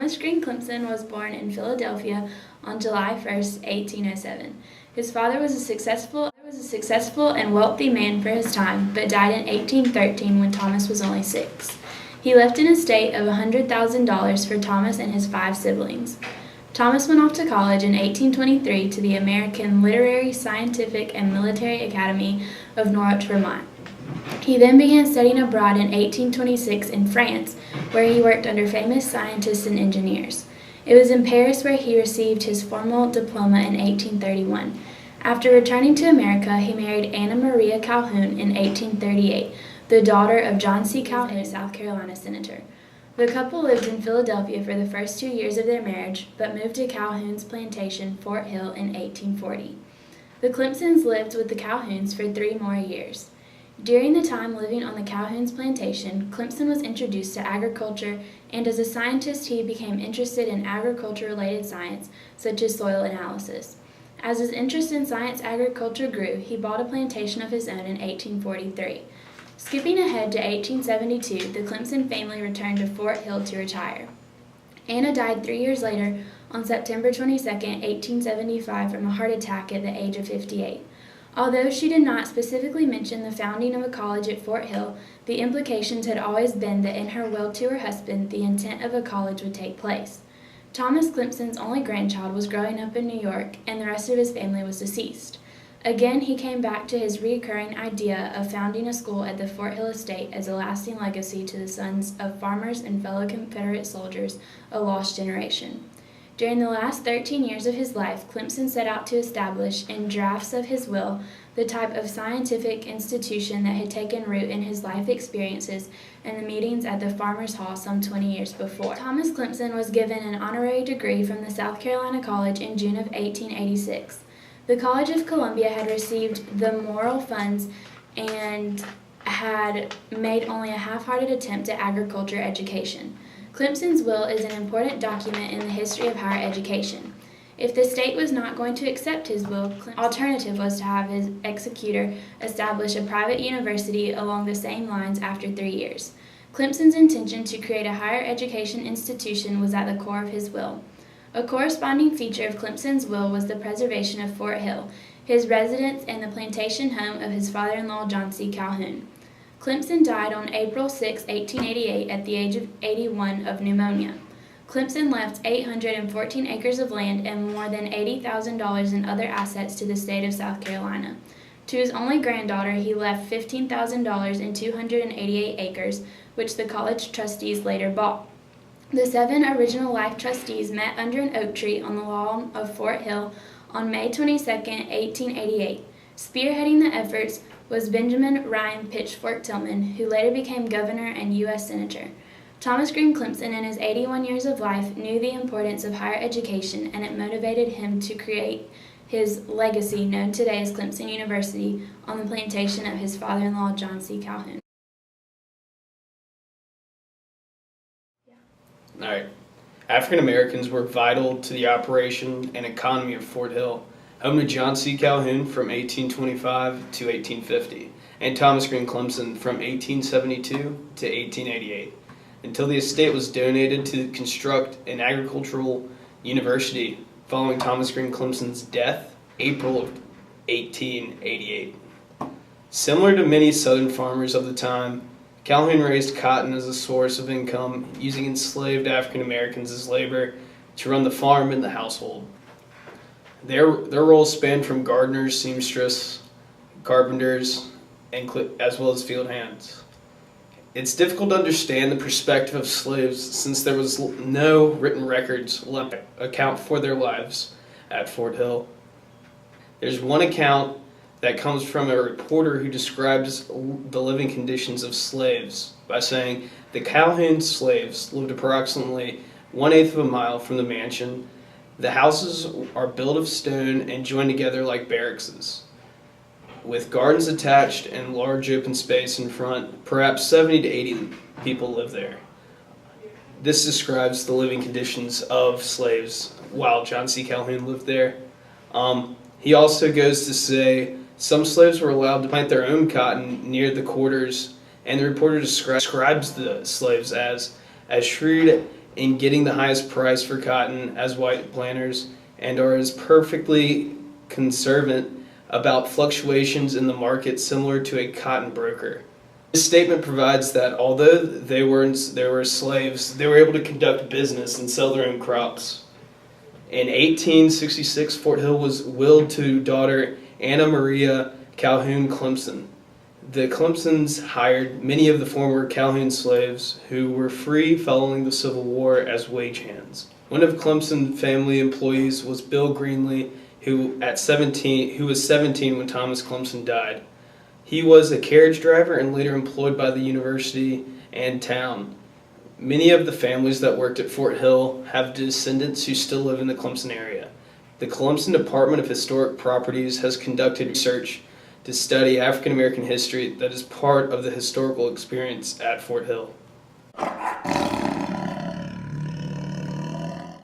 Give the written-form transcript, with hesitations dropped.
Thomas Green Clemson was born in Philadelphia on July 1st, 1807. His father was a successful and wealthy man for his time, but died in 1813 when Thomas was only 6. He left an estate of $100,000 for Thomas and his 5 siblings. Thomas went off to college in 1823 to the American Literary, Scientific, and Military Academy of Norwich, Vermont. He then began studying abroad in 1826 in France, where he worked under famous scientists and engineers. It was in Paris where he received his formal diploma in 1831. After returning to America, he married Anna Maria Calhoun in 1838, the daughter of John C. Calhoun, a South Carolina senator. The couple lived in Philadelphia for the first 2 years of their marriage, but moved to Calhoun's plantation, Fort Hill, in 1840. The Clemsons lived with the Calhouns for 3 more years. During the time living on the Calhoun's plantation, Clemson was introduced to agriculture, and as a scientist he became interested in agriculture-related science, such as soil analysis. As his interest in agriculture grew, he bought a plantation of his own in 1843. Skipping ahead to 1872, the Clemson family returned to Fort Hill to retire. Anna died 3 years later on September 22, 1875, from a heart attack at the age of 58. Although she did not specifically mention the founding of a college at Fort Hill, the implications had always been that in her will to her husband, the intent of a college would take place. Thomas Clemson's only grandchild was growing up in New York, and the rest of his family was deceased. Again, he came back to his recurring idea of founding a school at the Fort Hill estate as a lasting legacy to the sons of farmers and fellow Confederate soldiers, a lost generation. During the last 13 years of his life, Clemson set out to establish, in drafts of his will, the type of scientific institution that had taken root in his life experiences and the meetings at the Farmers' Hall some 20 years before. Thomas Clemson was given an honorary degree from the South Carolina College in June of 1886. The College of Columbia had received the Morrill funds and had made only a half-hearted attempt at agriculture education. Clemson's will is an important document in the history of higher education. If the state was not going to accept his will, Clemson's alternative was to have his executor establish a private university along the same lines after 3 years. Clemson's intention to create a higher education institution was at the core of his will. A corresponding feature of Clemson's will was the preservation of Fort Hill, his residence and the plantation home of his father-in-law John C. Calhoun. Clemson died on April 6, 1888, at the age of 81 of pneumonia. Clemson left 814 acres of land and more than $80,000 in other assets to the state of South Carolina. To his only granddaughter, he left $15,000 in 288 acres, which the college trustees later bought. The 7 original life trustees met under an oak tree on the lawn of Fort Hill on May 22, 1888. Spearheading the efforts was Benjamin Ryan Pitchfork Tillman, who later became governor and U.S. Senator. Thomas Green Clemson, in his 81 years of life, knew the importance of higher education, and it motivated him to create his legacy, known today as Clemson University, on the plantation of his father-in-law John C. Calhoun. All right. African Americans were vital to the operation and economy of Fort Hill, home to John C. Calhoun from 1825 to 1850, and Thomas Green Clemson from 1872 to 1888, until the estate was donated to construct an agricultural university following Thomas Green Clemson's death, April of 1888. Similar to many Southern farmers of the time, Calhoun raised cotton as a source of income, using enslaved African Americans as labor to run the farm and the household. Their roles spanned from gardeners, seamstress, carpenters, and as well as field hands. It's difficult to understand the perspective of slaves since there was no written records left to account for their lives at Fort Hill. There's one account that comes from a reporter who describes the living conditions of slaves by saying the Calhoun slaves lived approximately 1/8 of a mile from the mansion. The houses are built of stone and joined together like barracks, with gardens attached and large open space in front. Perhaps 70 to 80 people live there. This describes the living conditions of slaves while John C. Calhoun lived there. He also goes to say some slaves were allowed to plant their own cotton near the quarters, and the reporter describes the slaves as shrewd in getting the highest price for cotton as white planters and are as perfectly conservant about fluctuations in the market similar to a cotton broker. This statement provides that although they were slaves, they were able to conduct business and sell their own crops. In 1866, Fort Hill was willed to daughter Anna Maria Calhoun Clemson. The Clemsons hired many of the former Calhoun slaves who were free following the Civil War as wage hands. One of Clemson family employees was Bill Greenlee, who was 17 when Thomas Clemson died. He was a carriage driver and later employed by the university and town. Many of the families that worked at Fort Hill have descendants who still live in the Clemson area. The Clemson Department of Historic Properties has conducted research to study African American history that is part of the historical experience at Fort Hill.